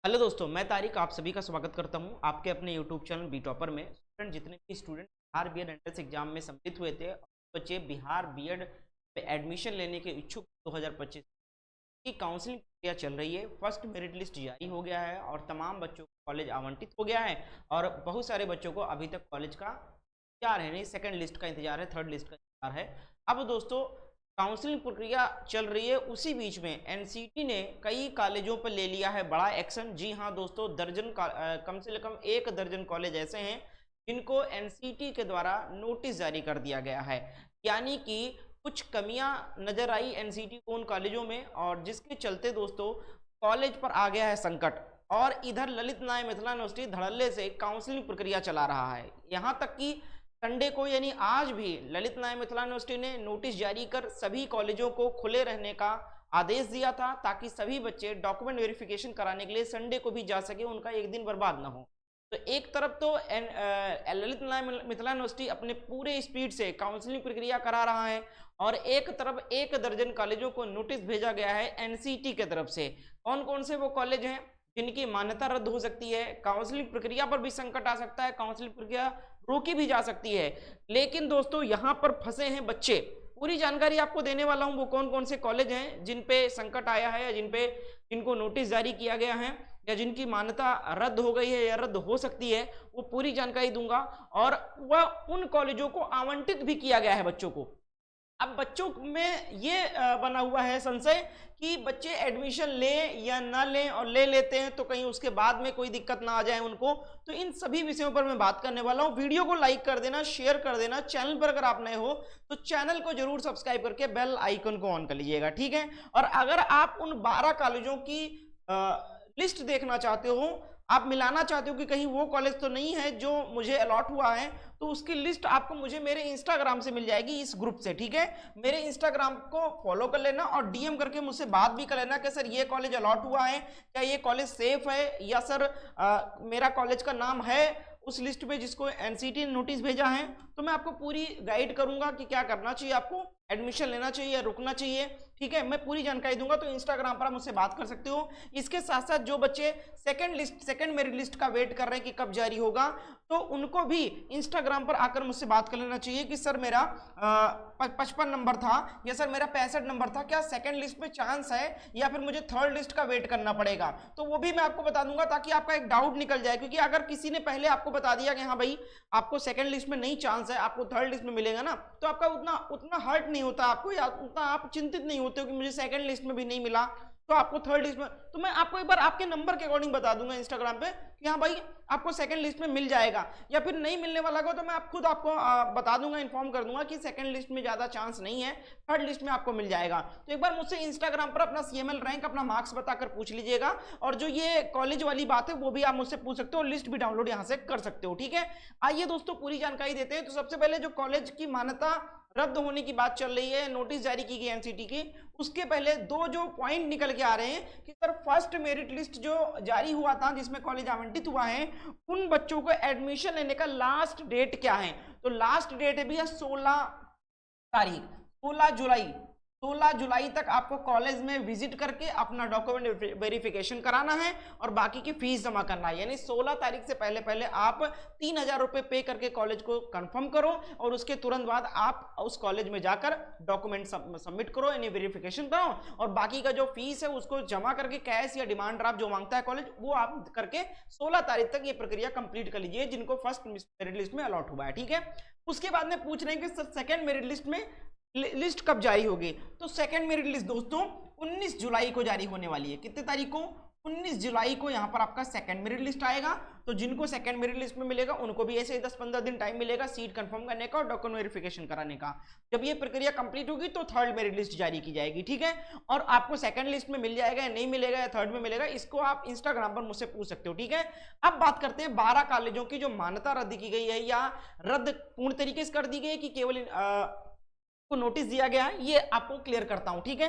Hello दोस्तों, मैं तारिक आप सभी का स्वागत करता हूं आपके अपने यूट्यूब चैनल बी टॉपर में। स्टूडेंट जितने भी student Bihar BEd entrance exam में सम्मिलित हुए थे, बच्चे बिहार बीएड में एडमिशन लेने के इच्छुक 2025 की काउंसलिंग प्रक्रिया चल रही है। फर्स्ट मेरिट लिस्ट जारी हो गया है और तमाम बच्चों को कॉलेज आवंटित हो गया है और बहुत सारे बच्चों को अभी तक कॉलेज का इंतजार है, नहीं सेकंड लिस्ट का इंतजार है, थर्ड लिस्ट का इंतजार है। अब दोस्तों काउंसलिंग प्रक्रिया चल रही है, उसी बीच में एनसीटी ने कई कॉलेजों पर ले लिया है बड़ा एक्शन। जी हाँ दोस्तों, कम से कम 1 दर्जन कॉलेज ऐसे हैं जिनको एनसीटी के द्वारा नोटिस जारी कर दिया गया है। यानी कि कुछ कमियां नजर आई एनसीटी को उन कॉलेजों में, और जिसके चलते दोस्तों कॉलेज पर आ गया है संकट। और इधर ललित नारायण मिथिला यूनिवर्सिटी धड़ल्ले से काउंसलिंग प्रक्रिया चला रहा है। यहाँ तक कि संडे को यानी आज भी ललित नारायण मिथिला यूनिवर्सिटी ने नोटिस जारी कर सभी कॉलेजों को खुले रहने का आदेश दिया था, ताकि सभी बच्चे डॉक्यूमेंट वेरिफिकेशन कराने के लिए संडे को भी जा सके, उनका एक दिन बर्बाद ना हो। तो एक तरफ तो ललित नारायण मिथिला यूनिवर्सिटी अपने पूरे स्पीड से काउंसलिंग प्रक्रिया करा रहा है, और एक तरफ 1 दर्जन कॉलेजों को नोटिस भेजा गया है एनसीटी की तरफ से। कौन कौन से वो कॉलेज हैं जिनकी मान्यता रद्द हो सकती है, काउंसलिंग प्रक्रिया पर भी संकट आ सकता है, काउंसलिंग प्रक्रिया रोकी भी जा सकती है। लेकिन दोस्तों यहाँ पर फंसे हैं बच्चे, पूरी जानकारी आपको देने वाला हूं। वो कौन कौन से कॉलेज हैं जिन पे संकट आया है, या जिनको नोटिस जारी किया गया है, या जिनकी मान्यता रद्द हो गई है या रद्द हो सकती है, वो पूरी जानकारी दूंगा। और वह उन कॉलेजों को आवंटित भी किया गया है बच्चों को। अब बच्चों में ये बना हुआ है संशय कि बच्चे एडमिशन लें या ना लें, और ले लेते हैं तो कहीं उसके बाद में कोई दिक्कत ना आ जाए उनको। तो इन सभी विषयों पर मैं बात करने वाला हूं। वीडियो को लाइक कर देना, शेयर कर देना। चैनल पर अगर आप नए हो तो चैनल को जरूर सब्सक्राइब करके बेल आइकन को ऑन कर लीजिएगा, ठीक है। और अगर आप उन 12 कॉलेजों की लिस्ट देखना चाहते हो, आप मिलाना चाहते हो कि कहीं वो कॉलेज तो नहीं है जो मुझे अलॉट हुआ है, तो उसकी लिस्ट आपको मुझे मेरे इंस्टाग्राम से मिल जाएगी, इस ग्रुप से, ठीक है। मेरे इंस्टाग्राम को फॉलो कर लेना और डीएम करके मुझसे बात भी कर लेना कि सर ये कॉलेज अलॉट हुआ है, क्या ये कॉलेज सेफ है, या सर मेरा कॉलेज का नाम है उस लिस्ट पे जिसको एनसीटी ने नोटिस भेजा है। तो मैं आपको पूरी गाइड करूंगा कि क्या करना चाहिए, आपको एडमिशन लेना चाहिए या रुकना चाहिए, ठीक है। मैं पूरी जानकारी दूंगा, तो इंस्टाग्राम पर आप मुझसे बात कर सकते हो। इसके साथ साथ जो बच्चे सेकंड मेरिट लिस्ट का वेट कर रहे हैं कि कब जारी होगा, तो उनको भी इंस्टाग्राम पर आकर मुझसे बात कर लेना चाहिए कि सर मेरा 55 नंबर था, या सर मेरा 65 नंबर था, क्या सेकंड लिस्ट में चांस है, या फिर मुझे थर्ड लिस्ट का वेट करना पड़ेगा। तो वो भी मैं आपको बता दूंगा, ताकि आपका एक डाउट निकल जाए। क्योंकि अगर किसी ने पहले आपको बता दिया कि हाँ भाई आपको सेकंड लिस्ट में नहीं चांस है, आपको थर्ड लिस्ट में मिलेगा ना, तो आपका उतना हर्ट नहीं होता आपको, या उतना आप चिंतित नहीं होते हो कि मुझे सेकंड लिस्ट में भी नहीं मिला तो आपको थर्ड लिस्ट में। तो मैं आपको एक बार आपके नंबर के अकॉर्डिंग बता दूंगा इंस्टाग्राम पे कि हाँ भाई आपको सेकंड लिस्ट में मिल जाएगा, या फिर नहीं मिलने वाला को तो मैं खुद आपको बता दूंगा, इन्फॉर्म कर दूंगा कि सेकंड लिस्ट में ज्यादा चांस नहीं है, थर्ड लिस्ट में आपको मिल जाएगा। तो एक बार मुझसे इंस्टाग्राम पर अपना सीएमएल रैंक, अपना मार्क्स बताकर पूछ लीजिएगा। और जो ये कॉलेज वाली बात है वो भी आप मुझसे पूछ सकते हो, लिस्ट भी डाउनलोड यहाँ से कर सकते हो, ठीक है। आइए दोस्तों पूरी जानकारी देते हैं। तो सबसे पहले जो कॉलेज की मान्यता रद्द होने की बात चल रही है, नोटिस जारी की गई एनसीटी की, उसके पहले दो जो पॉइंट निकल के आ रहे हैं कि सर फर्स्ट मेरिट लिस्ट जो जारी हुआ था जिसमें कॉलेज आवंटित हुआ है, उन बच्चों को एडमिशन लेने का लास्ट डेट क्या है। तो लास्ट डेट है भैया 16 तारीख, 16 जुलाई। 16 जुलाई तक आपको कॉलेज में विजिट करके अपना डॉक्यूमेंट वेरिफिकेशन कराना है और बाकी की फीस जमा करना है। यानी 16 तारीख से पहले पहले आप 3000 रुपए पे करके कॉलेज को कंफर्म करो, और उसके तुरंत बाद आप उस कॉलेज में जाकर डॉक्यूमेंट सबमिट करो, यानी वेरिफिकेशन कराओ, और बाकी का जो फीस है उसको जमा करके कैश या डिमांड ड्राफ्ट जो मांगता है कॉलेज, वो आप करके 16 तारीख तक ये प्रक्रिया कंप्लीट कर लीजिए जिनको फर्स्ट मेरिट लिस्ट में अलॉट हुआ है, ठीक है। उसके बाद में पूछ रहे हैं कि सर सेकंड मेरिट लिस्ट में लिस्ट कब जारी होगी। तो सेकंड मेरिट लिस्ट दोस्तों 19 जुलाई को जारी होने वाली है। कितने तारीख को? 19 जुलाई को यहां पर आपका सेकंड मेरिट लिस्ट आएगा। तो जिनको सेकंड मेरिट लिस्ट में मिलेगा उनको भी ऐसे 10-15 दिन टाइम मिलेगा सीट कंफर्म करने का और डॉक्यूमेंट वेरिफिकेशन कराने का। जब ये प्रक्रिया कंप्लीट होगी तो थर्ड मेरिट लिस्ट जारी की जाएगी, ठीक है। और आपको सेकंड लिस्ट में मिल जाएगा या नहीं मिलेगा, या थर्ड में मिलेगा, इसको आप इंस्टाग्राम पर मुझसे पूछ सकते हो, ठीक है। अब बात करते हैं 12 कॉलेजों की जो मान्यता रद्द की गई है, या रद्द पूर्ण तरीके से कर दी गई है कि केवल को नोटिस दिया गया है, ये आपको क्लियर करता हूं, ठीक है।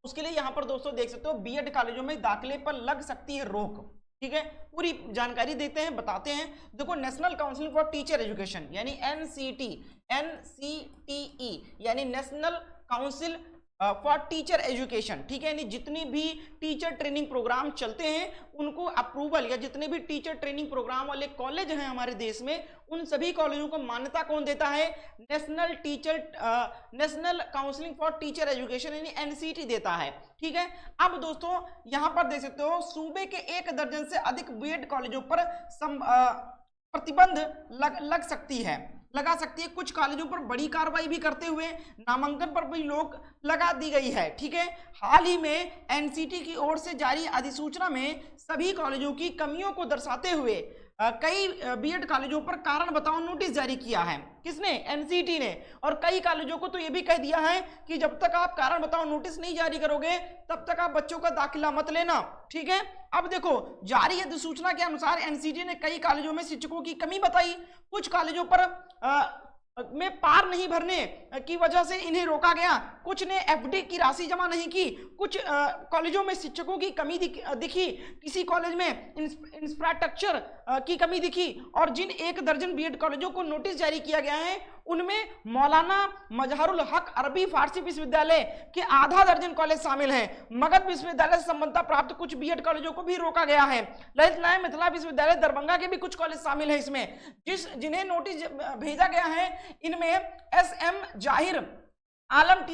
उसके लिए यहां पर दोस्तों देख सकते हो बीएड कॉलेजों में दाखिले पर लग सकती है रोक, ठीक है। पूरी जानकारी देते हैं, बताते हैं। देखो national council for teacher education यानी एनसीटी, एनसीटीई यानी national council for teacher education, ठीक है, यानी जितनी भी टीचर ट्रेनिंग प्रोग्राम चलते हैं उनको अप्रूवल, या जितने भी टीचर ट्रेनिंग प्रोग्राम वाले कॉलेज हैं हमारे देश में, उन सभी कॉलेजों को मान्यता कौन देता है? National counselling for teacher education यानी एनसीटी देता है, ठीक है। अब दोस्तों यहां पर देख सकते हो सूबे के 1 दर्जन से अधिक बीएड कॉलेजों पर प्रतिबंध लगा सकती है। कुछ कॉलेजों पर बड़ी कार्रवाई भी करते हुए नामांकन पर भी रोक लगा दी गई है, ठीक है। हाल ही में एनसीटी की ओर से जारी अधिसूचना में सभी कॉलेजों की कमियों को दर्शाते हुए कई बीएड कॉलेजों पर कारण बताओ नोटिस जारी किया है। किसने? एनसीटी ने। और कई कॉलेजों को तो यह भी कह दिया है कि जब तक आप कारण बताओ नोटिस नहीं जारी करोगे तब तक आप बच्चों का दाखिला मत लेना, ठीक है। अब देखो जारी अधिसूचना के अनुसार एनसीटी ने कई कॉलेजों में शिक्षकों की कमी बताई। कुछ कॉलेजों पर में पार नहीं भरने की वजह से इन्हें रोका गया, कुछ ने एफडी की राशि जमा नहीं की, कुछ कॉलेजों में शिक्षकों की कमी दिखी, किसी कॉलेज में इंफ्रास्ट्रक्चर की कमी दिखी। और जिन 1 दर्जन बीएड कॉलेजों को नोटिस जारी किया गया है उनमें मौलाना मजहरुल हक अरबी फारसी विश्वविद्यालय के आधा दर्जन कॉलेज शामिल हैं। मगध विश्वविद्यालय से संबद्धता प्राप्त कुछ बीएड कॉलेजों को भी रोका गया है। ललित नारायण मिथिला विश्वविद्यालय दरभंगा के भी कुछ कॉलेज शामिल है इसमें। जिन्हें नोटिस भेजा गया है इनमें SM Zahir Alam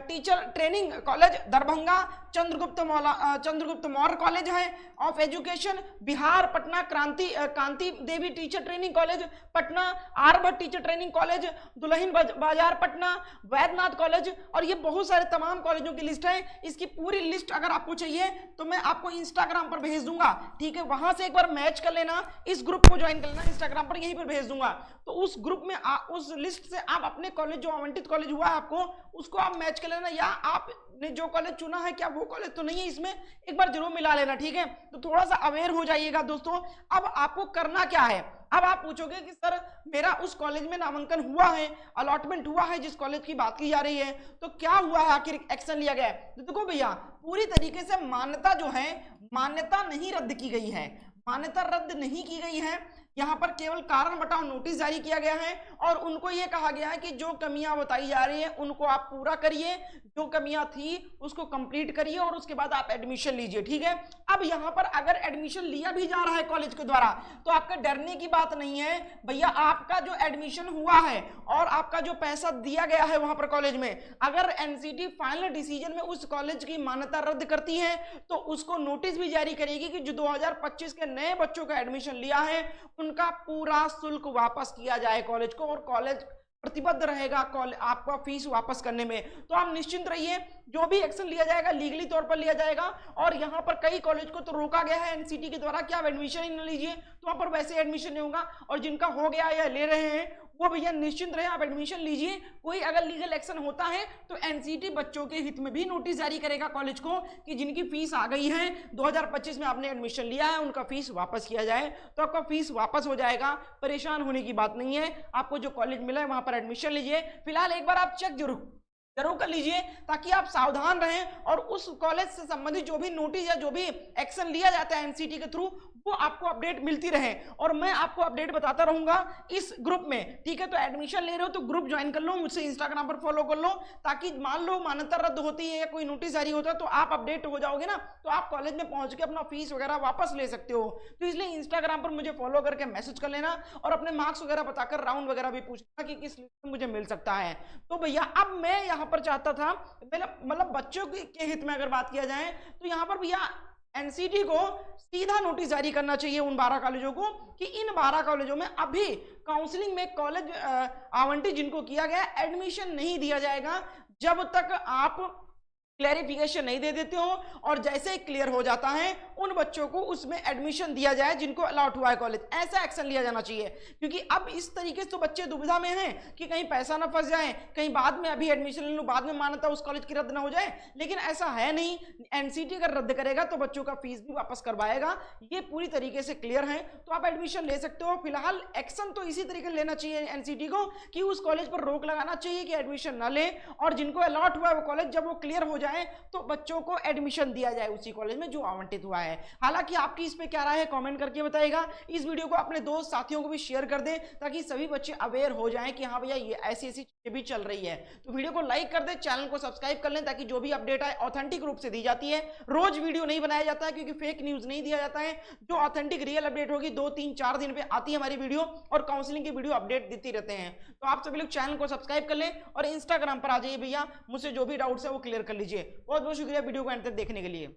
teacher training college Darbhanga, Chandragupta Maurya college है of education Bihar, Patna Kanti Devi teacher training college Patna, Aryabhatta teacher training college Dulhin Bazar Patna, Vaidyanath college, और ये बहुत सारे तमाम कॉलेजों की लिस्ट है। इसकी पूरी लिस्ट अगर आपको चाहिए तो मैं आपको इंस्टाग्राम पर भेज दूंगा, ठीक है। वहां से एक बार मैच कर लेना, इस ग्रुप को ज्वाइन कर लेना, इंस्टाग्राम पर यहीं पर भेज दूंगा। तो उस ग्रुप में उस लिस्ट से आप अपने कॉलेज जो आवंटित कॉलेज हुआ है आपको उसको आप मैच कर लेना, या आपने जो कॉलेज चुना है क्या वो कॉलेज तो नहीं है इसमें, एक बार जरूर मिला लेना, ठीक है। तो थोड़ा सा अवेयर हो जाइएगा दोस्तों। अब आपको करना क्या है? अब आप पूछोगे कि सर मेरा उस कॉलेज में नामांकन हुआ है, अलॉटमेंट हुआ है जिस कॉलेज की बात की जा रही है, तो क्या हुआ है, आखिर एक्शन लिया गया है? तो देखो भैया पूरी तरीके से मान्यता जो है, मान्यता नहीं रद्द की गई है, मान्यता रद्द नहीं की गई है। यहाँ पर केवल कारण बताओ नोटिस जारी किया गया है और उनको यह कहा गया है कि जो कमियां बताई जा रही हैं उनको आप पूरा करिए, जो कमियां थी उसको कंप्लीट करिए और उसके बाद आप एडमिशन लीजिए, ठीक है। अब यहाँ पर अगर एडमिशन लिया भी जा रहा है कॉलेज के द्वारा तो आपका डरने की बात नहीं है भैया। आपका जो एडमिशन हुआ है और आपका जो पैसा दिया गया है वहां पर कॉलेज में, अगर एनसीटी फाइनल डिसीजन में उस कॉलेज की मान्यता रद्द करती है तो उसको नोटिस भी जारी करेगी कि जो 2025 के नए बच्चों का एडमिशन लिया है उनका पूरा शुल्क वापस किया जाए कॉलेज को, और कॉलेज प्रतिबद्ध रहेगा आपका फीस वापस करने में। तो आप निश्चिंत रहिए, जो भी एक्शन लिया जाएगा लीगली तौर पर लिया जाएगा। और यहाँ पर कई कॉलेज को तो रोका गया है एनसीटी के द्वारा कि आप एडमिशन ही न लीजिए, तो वहाँ पर वैसे एडमिशन नहीं होगा, और जिनका हो गया या ले रहे हैं वो भैया निश्चिंत रहे, आप एडमिशन लीजिए। कोई अगर लीगल एक्शन होता है तो एनसीटी बच्चों के हित में भी नोटिस जारी करेगा कॉलेज को कि जिनकी फीस आ गई है 2025 में आपने एडमिशन लिया है उनका फीस वापस किया जाए, तो आपका फीस वापस हो जाएगा। परेशान होने की बात नहीं है, आपको जो कॉलेज मिला है वहां पर एडमिशन लीजिए। फिलहाल एक बार आप चेक जरूर कर लीजिए ताकि आप सावधान रहें और उस कॉलेज से संबंधित जो भी नोटिस या जो भी एक्शन लिया जाता है एनसीटी के थ्रू वो आपको अपडेट मिलती रहे, और मैं आपको अपडेट बताता रहूंगा इस ग्रुप में, ठीक है। तो एडमिशन ले रहे हो तो ग्रुप ज्वाइन कर लो, मुझसे इंस्टाग्राम पर फॉलो कर लो, ताकि मान लो मान्यता रद्द होती है या कोई नोटिस जारी होता है तो आप अपडेट हो जाओगे ना, तो आप कॉलेज में पहुंच के अपना फीस वगैरह वापस ले सकते हो। तो इसलिए इंस्टाग्राम पर मुझे फॉलो करके मैसेज कर लेना और अपने मार्क्स वगैरह बताकर राउंड वगैरह भी पूछना कि किस लिस्ट में मुझे मिल सकता है। तो भैया अब मैं यहाँ पर चाहता था मतलब बच्चों के हित में अगर बात किया जाए तो यहाँ पर भैया एनसीटी को सीधा नोटिस जारी करना चाहिए उन 12 कॉलेजों को कि इन 12 कॉलेजों में अभी काउंसलिंग में कॉलेज आवंटित जिनको किया गया एडमिशन नहीं दिया जाएगा जब तक आप क्लैरिफिकेशन नहीं दे देते हो, और जैसे ही क्लियर हो जाता है उन बच्चों को उसमें एडमिशन दिया जाए जिनको अलॉट हुआ है कॉलेज। ऐसा एक्शन लिया जाना चाहिए, क्योंकि अब इस तरीके से तो बच्चे दुविधा में हैं कि कहीं पैसा ना फंस जाए, कहीं बाद में अभी एडमिशन ले लो बाद में मान्यता उस कॉलेज की रद्द ना हो जाए, लेकिन ऐसा है नहीं। एनसीटी अगर रद्द करेगा तो बच्चों का फीस भी वापस करवाएगा, ये पूरी तरीके से क्लियर है। तो आप एडमिशन ले सकते हो। फिलहाल एक्शन तो इसी तरीके लेना चाहिए एनसीटी को कि उस कॉलेज पर रोक लगाना चाहिए कि एडमिशन ना ले, और जिनको अलॉट हुआ है वो कॉलेज जब वो क्लियर हो जाए जाए तो बच्चों को एडमिशन दिया जाए उसी कॉलेज में जो आवंटित हुआ है। हालांकि आपकी इस पे क्या राय है कमेंट करके बताइएगा। इस वीडियो को अपने दोस्त साथियों को भी शेयर कर दें ताकि सभी बच्चे अवेयर हो जाएं कि हाँ भैया ये ऐसी ऐसी चीजें भी चल रही है। तो वीडियो को लाइक कर दें, चैनल को सब्सक्राइब कर लें ताकि जो भी अपडेट आए ऑथेंटिक रूप से दी जाती है। रोज वीडियो नहीं बनाया जाता है क्योंकि फेक न्यूज नहीं दिया जाता है। जो ऑथेंटिक रियल अपडेट होगी 2-3-4 दिन पे आती है हमारी वीडियो, और काउंसलिंग की वीडियो अपडेट देते रहते हैं। तो आप सभी लोग चैनल को सब्सक्राइब कर लें और इंस्टाग्राम पर आ जाइए भैया, मुझसे जो भी डाउट्स है वो क्लियर कर लीजिए। बहुत बहुत शुक्रिया वीडियो को अंत तक देखने के लिए।